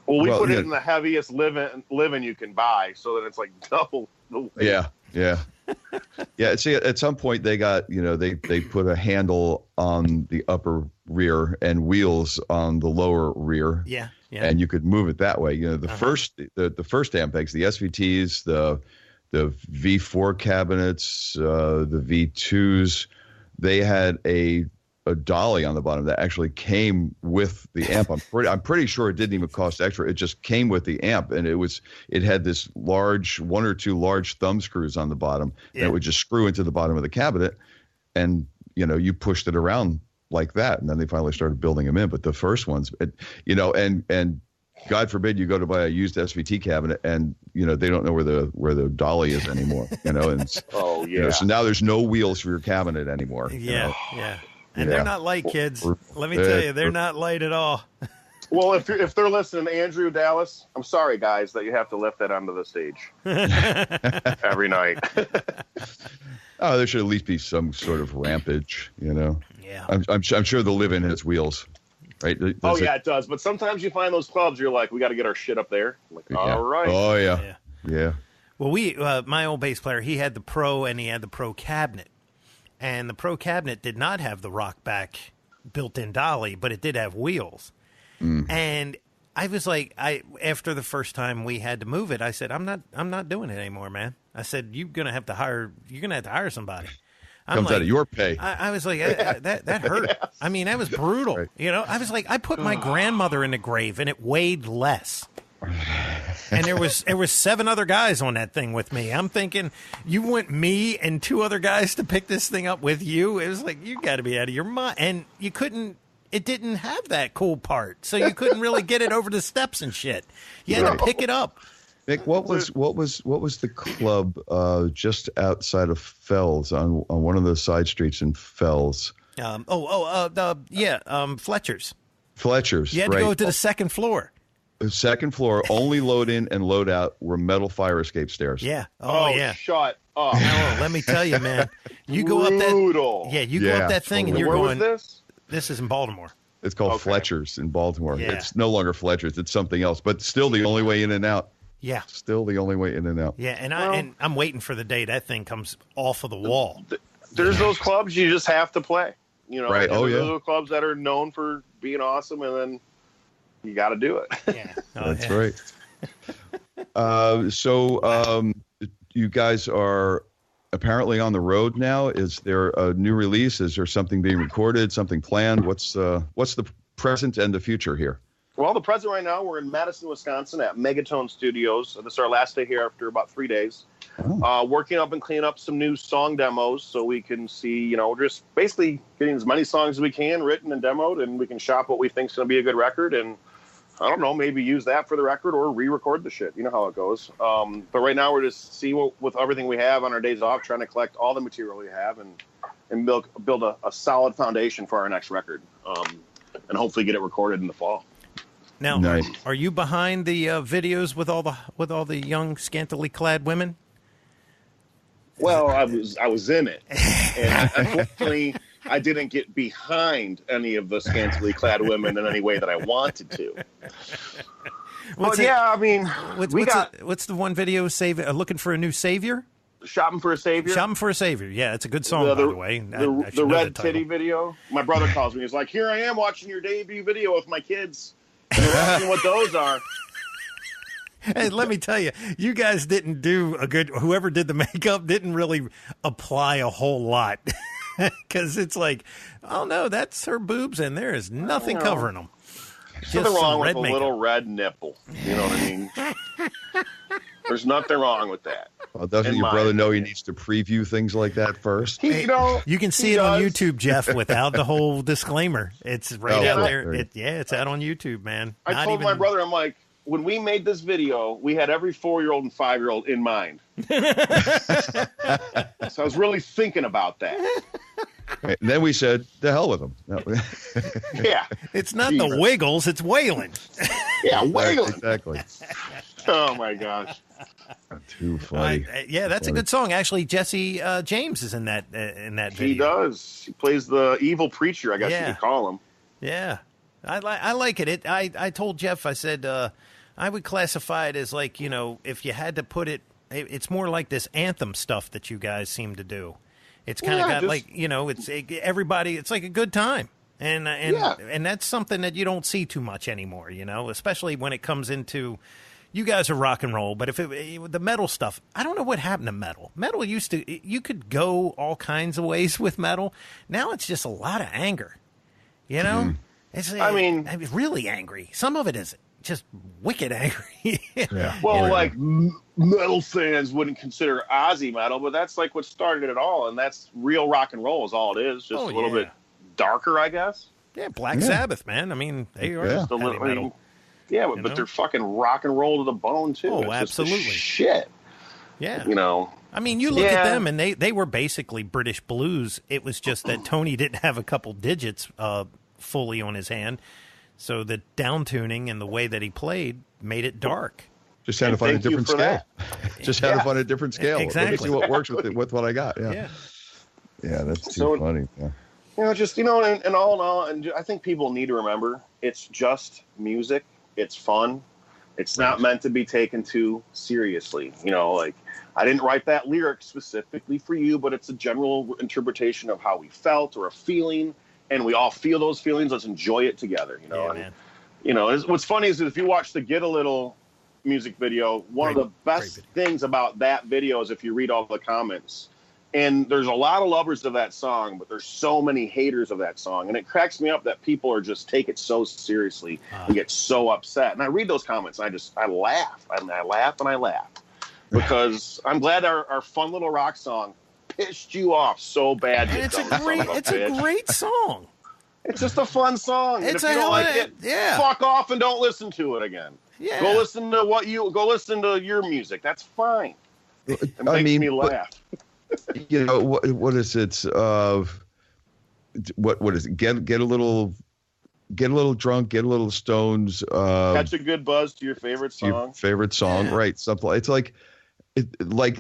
Well, we put it in the heaviest living you can buy, so that it's like double the weight. Yeah. Yeah, see, at some point they got, they put a handle on the upper rear and wheels on the lower rear. Yeah. And you could move it that way. The first amp pegs, the SVTs, the V4 cabinets, the V2s, they had a dolly on the bottom that actually came with the amp. I'm pretty sure it didn't even cost extra. It just came with the amp, and it had this one or two large thumb screws on the bottom that would just screw into the bottom of the cabinet, and you pushed it around like that, and then they finally started building them in. But the first ones, and God forbid you go to buy a used SVT cabinet and they don't know where the dolly is anymore. And so now there's no wheels for your cabinet anymore. Yeah. And they're not light, kids. Let me tell you, they're not light at all. Well, if they're listening, Andrew, Dallas, I'm sorry, guys, that you have to lift that onto the stage every night. Oh, there should at least be some sort of rampage, Yeah. I'm sure the live-in has wheels, right? It does. But sometimes you find those clubs, you're like, we got to get our shit up there. I'm like, all right. Oh, yeah. Well, my old bass player, he had the Pro and he had the Pro cabinet. And the Pro cabinet did not have the rock back built-in dolly, but it did have wheels. And I was like, after the first time we had to move it, I said, I'm not doing it anymore, man. I said, you're gonna have to hire somebody. Comes out of your pay. I was like, that hurt. Yes. I mean, that was brutal. Right. I was like, I put my grandmother in the grave and it weighed less. And there was 7 other guys on that thing with me. I'm thinking, you want me and 2 other guys to pick this thing up with you? It was like, you got to be out of your mind. And you couldn't. It didn't have that cool part, so you couldn't really get it over the steps and shit. You had to pick it up. Nick, what was the club just outside of Fells on one of the side streets in Fells? Fletcher's. Fletcher's. You had to go to the second floor. The second floor, only load in and load out were metal fire escape stairs. Yeah. Yeah. Shut up. No, let me tell you, man. You go up that. Yeah, you go up that thing, and you're going. Where was this? This is in Baltimore. It's called Fletcher's in Baltimore. Yeah. It's no longer Fletcher's. It's something else, but still the only way in and out. Yeah. Still the only way in and out. Yeah, and I'm waiting for the day that thing comes off of the wall. There's those clubs you just have to play. Right. Those are clubs that are known for being awesome, and then you got to do it. Yeah. That's right. So you guys are apparently on the road now. Is there a new release? Is there something being recorded, something planned? What's the present and the future here? Well, the present right now, we're in Madison, Wisconsin at Megatone Studios. This is our last day here after about 3 days. Working up and cleaning up some new song demos so we can see, just basically getting as many songs as we can written and demoed, and we can shop what we think is going to be a good record. And I don't know, maybe use that for the record or re-record the shit. You know how it goes. But right now we're just with everything we have on our days off, trying to collect all the material we have and build a solid foundation for our next record, and hopefully get it recorded in the fall. Now, nice. Are you behind the videos with all the young scantily clad women? Well, I was in it, and unfortunately, I didn't get behind any of the scantily clad women in any way that I wanted to. What's the one video? Looking for a new savior. Shopping for a Savior? Shopping for a Savior. Yeah, it's a good song, by the way. The Red Titty video. My brother calls me. He's like, here I am watching your debut video with my kids. And we're asking what those are. Hey, let me tell you, you guys didn't do a good, whoever did the makeup didn't really apply a whole lot. Because it's like, oh no, that's her boobs and there is nothing covering them. Something wrong with a little red nipple. You know what I mean? There's nothing wrong with that. Well, doesn't your brother know he needs to preview things like that first? You can see it on YouTube, Jeff, without the whole disclaimer. It's right out there. It's out on YouTube, man. I told my brother, I'm like, when we made this video, we had every 4-year-old and 5-year-old in mind. So I was really thinking about that. And then we said, the hell with them. Yeah. It's not the Wiggles, it's Wayland. Yeah, Wayland. Exactly. Oh, my gosh. Too funny. That's a good song. Actually, Jesse James is in that video. He does. He plays the evil preacher, I guess you could call him. Yeah. I like it. I told Jeff, I said, I would classify it as like, if you had to put it it's more like this anthem stuff that you guys seem to do. It's kind of got like, you know, everybody, it's like a good time. And that's something that you don't see too much anymore, you know, especially when it comes into, you guys are rock and roll, but the metal stuff, I don't know what happened to metal. Metal used to, you could go all kinds of ways with metal. Now it's just a lot of anger, you know? It's, I'm really angry. Some of it is just wicked angry. Well, like metal fans wouldn't consider Ozzy metal, but that's like what started it all, and that's real rock and roll is all it is. Just a little bit darker, I guess. Yeah, Black Sabbath, man. I mean, they are just a little metal. Yeah, but they're fucking rock and roll to the bone too. Oh, it's absolutely. Just shit. Yeah. You know. I mean, you look at them, and they were basically British blues. It was just that Tony didn't have a couple digits fully on his hand. So the down tuning and the way that he played made it dark. Just had to find a different scale. Just had to find a different scale. Exactly. Let me see what works with what I got. Yeah, that's too funny. Yeah. You know, just, you know, and all in all, and I think people need to remember, it's just music. It's fun. It's not meant to be taken too seriously. You know, like, I didn't write that lyric specifically for you, but it's a general interpretation of how we felt or a feeling. And we all feel those feelings. Let's enjoy it together, you know. Man. You know, what's funny is that if you watch the Get a Little music video, one of the best things about that video is if you read all the comments. And there's a lot of lovers of that song, but there's so many haters of that song. And it cracks me up that people are just take it so seriously and get so upset. And I read those comments and I laugh. I laugh and I laugh. Because I'm glad our fun little rock song pissed you off so bad. And it's a great song. It's just a fun song. It's and if you don't like it, fuck off and don't listen to it again. Yeah. Go listen to your music. That's fine. It makes me laugh. You know, what is it? What is it? Get a little drunk, get a little stoned. Catch a good buzz to your favorite song. Right? Something. It's like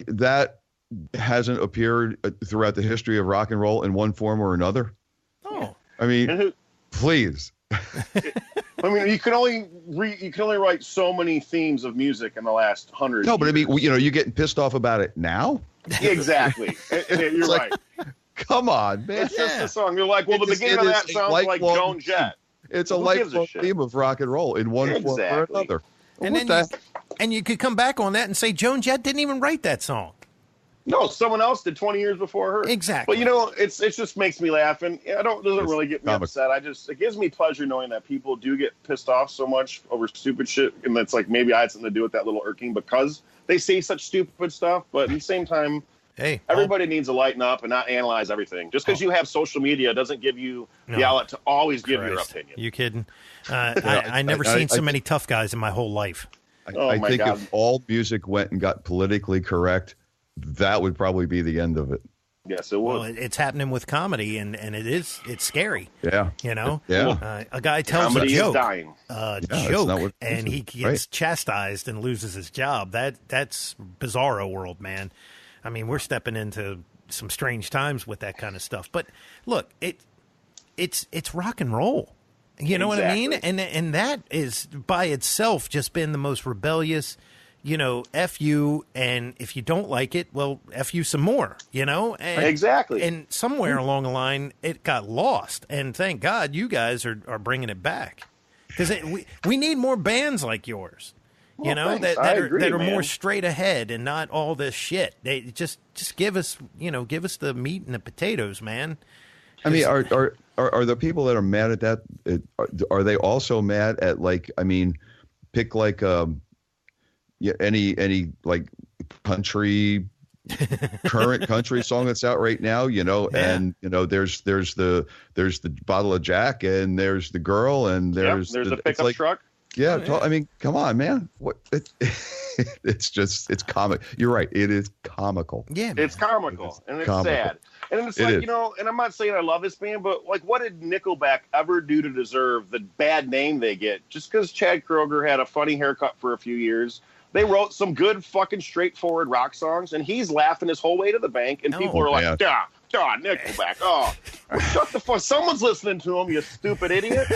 that hasn't appeared throughout the history of rock and roll in one form or another. Oh, I mean, please. I mean, you can only write so many themes of music in the last 100 No, but years. I mean, you know, you're getting pissed off about it now? Yeah, exactly. You're right. Come on, man. It's just a song. You're like, well, the beginning of that sounds like Joan Jett. It's a lifelong theme of rock and roll in one form or another. And you could come back on that and say Joan Jett didn't even write that song. No, someone else did 20 years before her. Exactly. But you know, it just makes me laugh, and it doesn't really get me upset. It gives me pleasure knowing that people do get pissed off so much over stupid shit, and that's like maybe I had something to do with that little irking because they say such stupid stuff. But at the same time, everybody needs to lighten up and not analyze everything. Just because you have social media doesn't give you the outlet to always give your opinion. You kidding? I never seen so many tough guys in my whole life. I think if all music went and got politically correct, that would probably be the end of it. Yes, it would. Well, it's happening with comedy, and it's scary. Yeah. You know? Yeah. A guy tells comedy a joke. Is dying. Joke, and he gets chastised and loses his job. That's bizarro world, man. I mean, we're stepping into some strange times with that kind of stuff. But look, it's rock and roll. You know what I mean? And that is by itself just been the most rebellious, you know, F you, and if you don't like it, well, F you some more, you know? And, exactly. And somewhere along the line, it got lost, and thank God you guys are bringing it back. Because we need more bands like yours, you know, that are more straight ahead and not all this shit. They just give us, you know, give us the meat and the potatoes, man. I mean, are the people that are mad at that, are they also mad at, like, I mean, pick like any like country current country song that's out right now, you know, and you know there's the bottle of Jack, and there's the girl, and there's the pickup truck. I mean, come on, man. What it's comic. You're right. It is comical. Yeah, man. It's comical, and it's sad. And it's like, you know, and I'm not saying I love this band, but like, what did Nickelback ever do to deserve the bad name they get? Just because Chad Kroeger had a funny haircut for a few years, they wrote some good fucking straightforward rock songs, and he's laughing his whole way to the bank, and people are like, God, Nickelback. Oh, shut the fuck. Someone's listening to them, you stupid idiot.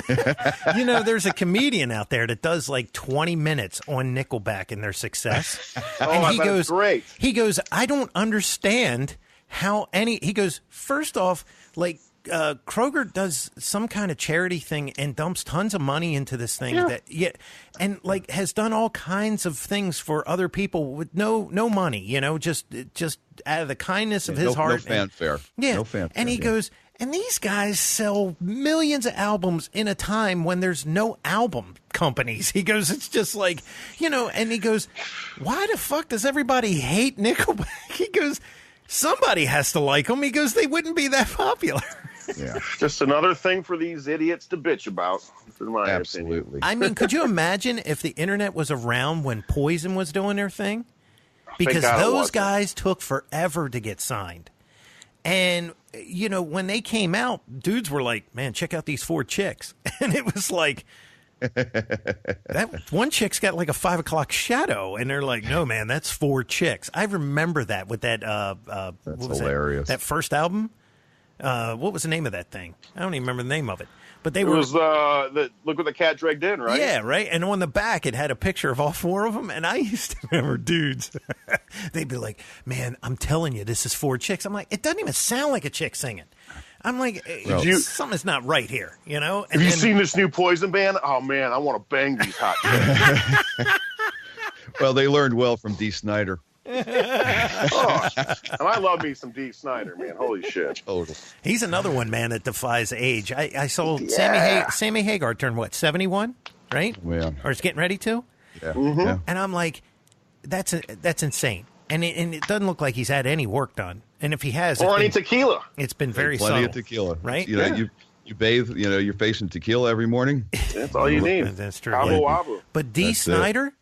You know, there's a comedian out there that does like 20 minutes on Nickelback and their success. And he goes, great. He goes, I don't understand how he goes, first off, like, Kroger does some kind of charity thing and dumps tons of money into this thing and like has done all kinds of things for other people with no money, you know, just out of the kindness of his heart. No fanfare. No fanfare. And he goes, and these guys sell millions of albums in a time when there's no album companies. He goes, it's just like, you know, and he goes, why the fuck does everybody hate Nickelback? He goes, somebody has to like them. He goes, they wouldn't be that popular. Yeah, just another thing for these idiots to bitch about. In my Absolutely. opinion. I mean, could you imagine if the internet was around when Poison was doing their thing? Because those guys took forever to get signed. And, you know, when they came out, dudes were like, man, check out these 4 chicks. And it was like, that one chick's got like a 5 o'clock shadow. And they're like, no, man, that's 4 chicks. I remember that with that. That's hilarious. That first album. What was the name of that thing? I don't even remember the name of it. But it was the Look What the Cat Dragged In, right? Yeah, right. And on the back, it had a picture of all 4 of them. And I used to remember dudes. They'd be like, man, I'm telling you, this is 4 chicks. I'm like, it doesn't even sound like a chick singing. I'm like, something's not right here, you know? And have you seen this new Poison band? Oh, man, I want to bang these hot chicks. Well, they learned well from Dee Snider. And I love me some Dee Snider, man. Holy shit. Total. He's another one, man, that defies age. I saw Sammy Hagar turn, what, 71, right? Yeah. Or is getting ready to? Yeah. Mm-hmm. Yeah. And I'm like, that's insane. And it doesn't look like he's had any work done. And if he has, or any tequila. It's been very plenty subtle. of tequila, right? You know, you bathe, you know, your face in tequila every morning. That's all you need. That's true. Cabo Wabo. But Dee Snider,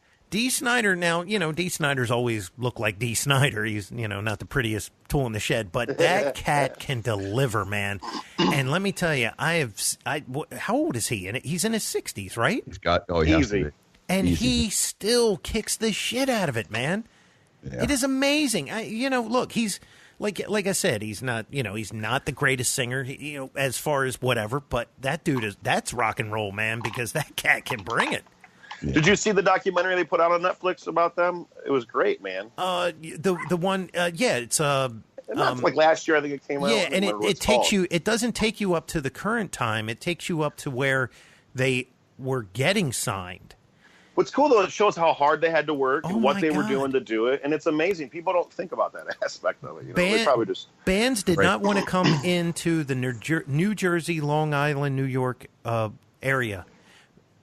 now, you know, Dee Snider's always looked like Dee Snider. He's, you know, not the prettiest tool in the shed, but that cat can deliver, man. And let me tell you, how old is he? And he's in his 60s, right? He's got, he has to be. And Easy. he still kicks the shit out of it, man. Yeah. It is amazing. You know, look, he's like I said, he's not, you know, he's not the greatest singer, you know, as far as whatever, but that dude that's rock and roll, man, because that cat can bring it. Yeah. Did you see the documentary they put out on Netflix about them? It was great, man. The one, it's that's like last year, I think it came out. Yeah, and it takes you. It doesn't take you up to the current time. It takes you up to where they were getting signed. What's cool though, it shows how hard they had to work and what they were doing to do it, and it's amazing. People don't think about that aspect of it. You know? They probably just bands did not want to come into the New Jersey, Long Island, New York area.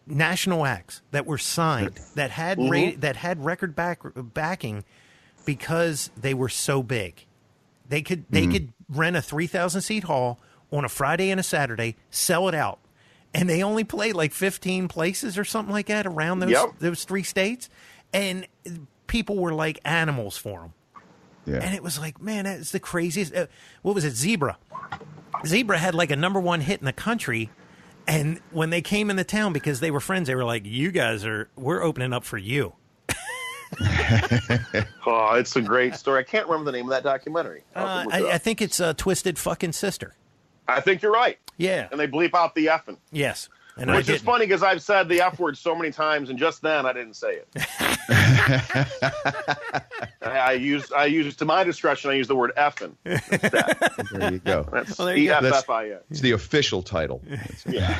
National acts that were signed that had that had record backing because they were so big. They could rent a 3,000 seat hall on a Friday and a Saturday, sell it out. And they only played like 15 places or something like that around those 3 states. And people were like animals for them. Yeah. And it was like, man, that's the craziest. What was it? Zebra. Zebra had like a #1 hit in the country. And when they came into town, because they were friends, they were like, we're opening up for you. Oh, it's a great story. I can't remember the name of that documentary. I think it's Twisted Fucking Sister. I think you're right. Yeah. And they bleep out the effing. Yes. And which is funny because I've said the F word so many times, and just then I didn't say it. I used to my discretion. I used the word effing. There you go. That's E-F-F-I-N. It's the official title. Yeah.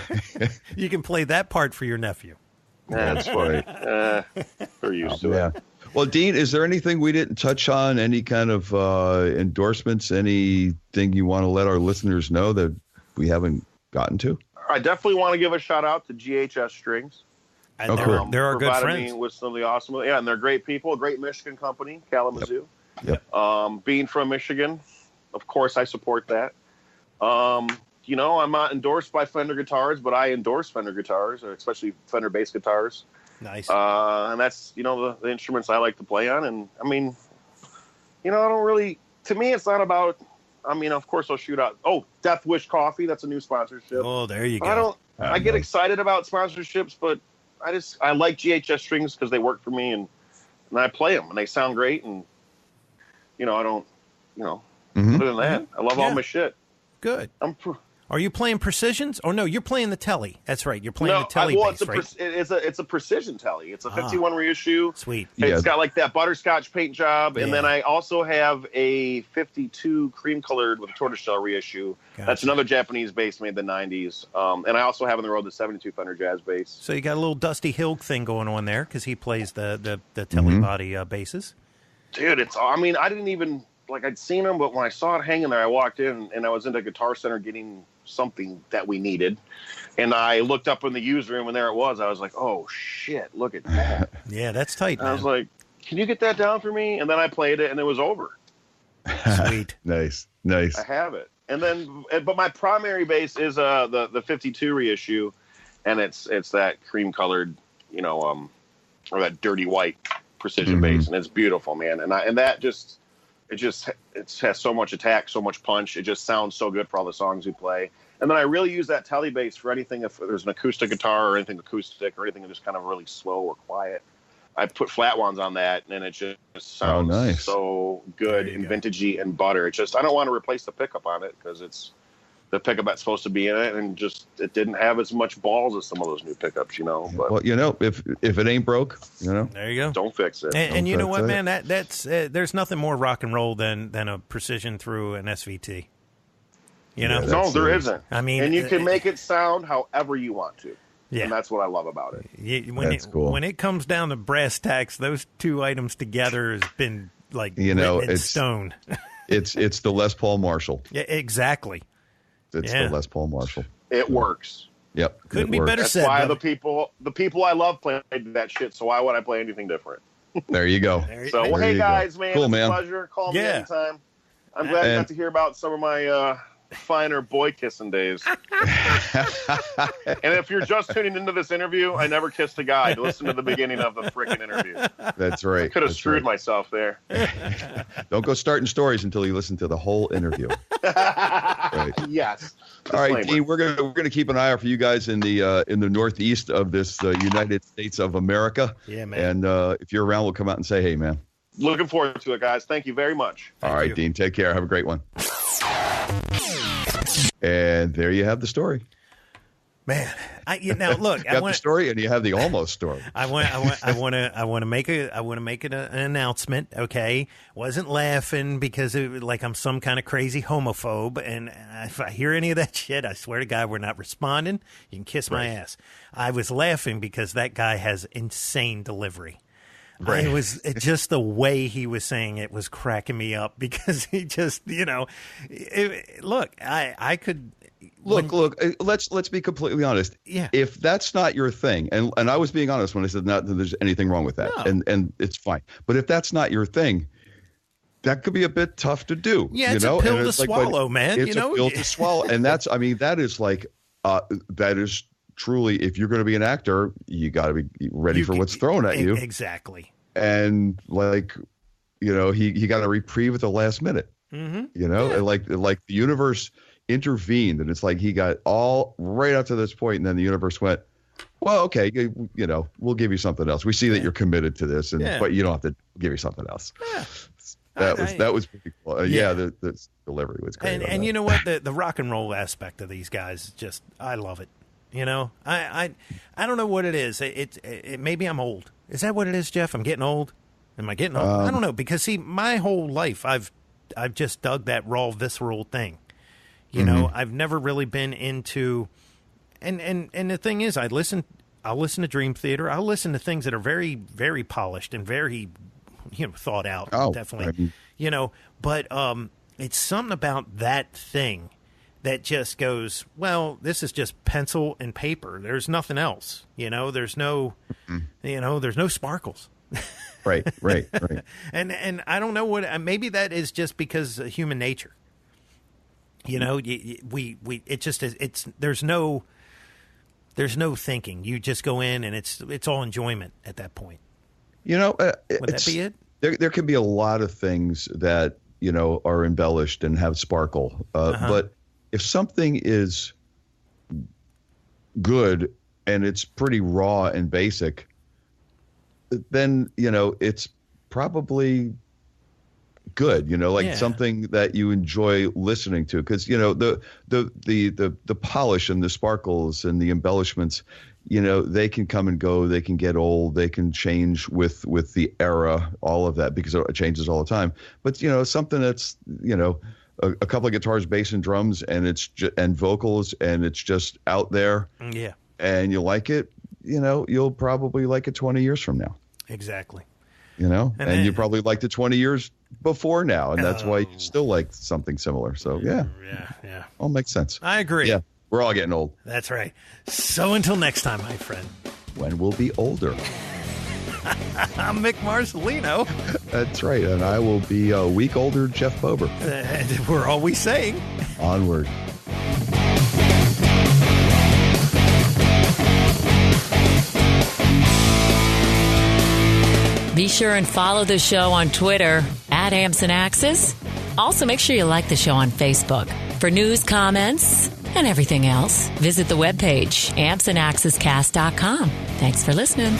You can play that part for your nephew. That's funny. We're used to it. Well, Dean, is there anything we didn't touch on? Any kind of endorsements? Anything you want to let our listeners know that we haven't gotten to? I definitely want to give a shout out to GHS Strings. And they're our good friends. Me with some of the awesome, and they're great people. Great Michigan company, Kalamazoo. Yep. Being from Michigan, of course, I support that. You know, I'm not endorsed by Fender guitars, but I endorse Fender guitars, especially Fender bass guitars. Nice. And that's, you know, the instruments I like to play on. And I mean, you know, I don't really, to me, it's not about, I mean, of course I'll shoot out. Oh, Death Wish Coffee. That's a new sponsorship. Oh, there you go. I get excited about sponsorships, but I like GHS Strings because they work for me and I play them and they sound great. And, you know, I don't, you know, Other than that, I love all my shit. Good. Are you playing precisions? Oh no, you're playing the telly. That's right. You're playing the telly bass, right? It's a precision telly. It's a 51 reissue. Sweet. It's got like that butterscotch paint job, and then I also have a 52 cream colored with a tortoiseshell reissue. Gotcha. That's another Japanese bass made in the 90s. And I also have on the road the 72 Fender Jazz bass. So you got a little Dusty Hill thing going on there because he plays the telly body basses. Dude, I didn't even I'd seen them, but when I saw it hanging there, I walked in and I was into Guitar Center getting something that we needed, and I looked up in the used room and there it was. I was like, oh shit, look at that. Yeah, that's tight, man. I was like, can you get that down for me? And then I played it and it was over. Sweet. Nice I have it. And then but my primary bass is the 52 reissue, and it's that cream colored, or that dirty white precision bass, and it's beautiful, man. And that just it has so much attack, so much punch. It just sounds so good for all the songs we play. And then I really use that telly bass for anything. If there's an acoustic guitar or anything acoustic or anything just kind of really slow or quiet, I put flat ones on that, and it just sounds so good and vintagey and butter. I don't want to replace the pickup on it because it's the pickup that's supposed to be in it, and it didn't have as much balls as some of those new pickups, But well, if it ain't broke, there you go. Don't fix it. And you know what, man? That's there's nothing more rock and roll than a precision through an SVT. No, there isn't. And you can make it sound however you want to. Yeah, and that's what I love about it. That's cool. When it comes down to brass tacks, those two items together has been written in stone. it's the Les Paul Marshall. Yeah, exactly. It's the Les Paul Marshall. It works. Yep. Couldn't be better said. That's why the people I love played that shit. So why would I play anything different? There you go. Hey guys, man, cool, it's man. a pleasure. Call me anytime. I'm glad you got to hear about some of my finer boy kissing days. And if you're just tuning into this interview, I never kissed a guy. Listen to the beginning of the freaking interview. That's right. I could have screwed myself there. Don't go starting stories until you listen to the whole interview. Right. Yes. All right, Dean, we're gonna keep an eye out for you guys in the northeast of this United States of America. Yeah, man. And if you're around, we'll come out and say hey, man. Looking forward to it, guys. Thank you very much. All right, Dean, take care. Have a great one. And there you have the story. Man, now look, you got the story, and you have the almost story. I want to make an announcement. Okay, wasn't laughing because I'm some kind of crazy homophobe, and if I hear any of that shit, I swear to God, we're not responding. You can kiss my ass. I was laughing because that guy has insane delivery. Right. It was just the way he was saying it was cracking me up because he just, look, I could. Look, let's be completely honest. Yeah. If that's not your thing, and I was being honest when I said not that there's anything wrong with that, and it's fine. But if that's not your thing, that could be a bit tough to do. Yeah, it's a pill to swallow, man. It's a pill to swallow. And that is truly, if you're going to be an actor, you got to be ready for what's thrown at you. Exactly. And he got a reprieve at the last minute. Mm-hmm. And like the universe intervened, and it's like he got all right up to this point, and then the universe went, well, okay, we'll give you something else. We see that you're committed to this, but you don't have to give you something else. Yeah. That was pretty cool. The delivery was great. And you know what? The rock and roll aspect of these guys, just I love it. I don't know what it is. It maybe I'm old. Is that what it is, Jeff? I'm getting old. Am I getting old? I don't know, because see, my whole life I've just dug that raw, visceral thing. I've never really been into, and the thing is, I'll listen to Dream Theater. I'll listen to things that are very, very polished and very, thought out. Oh, definitely. But it's something about that thing that just goes, well, this is just pencil and paper. There's nothing else. There's no, there's no sparkles. Right. And I don't know what, maybe that is just because of human nature. It just is, there's no thinking. You just go in and it's all enjoyment at that point. Would that be it? There can be a lot of things that, are embellished and have sparkle. But if something is good and it's pretty raw and basic, then, it's probably good, something that you enjoy listening to, because the polish and the sparkles and the embellishments, they can come and go, they can get old, they can change with the era, all of that, because it changes all the time. But something that's a couple of guitars, bass, and drums, and and vocals, and it's just out there. Yeah. And you like it, you'll probably like it 20 years from now. Exactly. And you probably liked it 20 years before now, and that's why you still like something similar. So yeah. All makes sense. I agree. Yeah, we're all getting old. That's right. So until next time, my friend. When we'll be older. I'm Mick Marcelino. That's right, and I will be a week older Jeff Bober. We're always saying. Onward. Be sure and follow the show on Twitter @AmpsandAxes. Also, make sure you like the show on Facebook. For news, comments, and everything else, visit the webpage ampsandaxescast.com. Thanks for listening.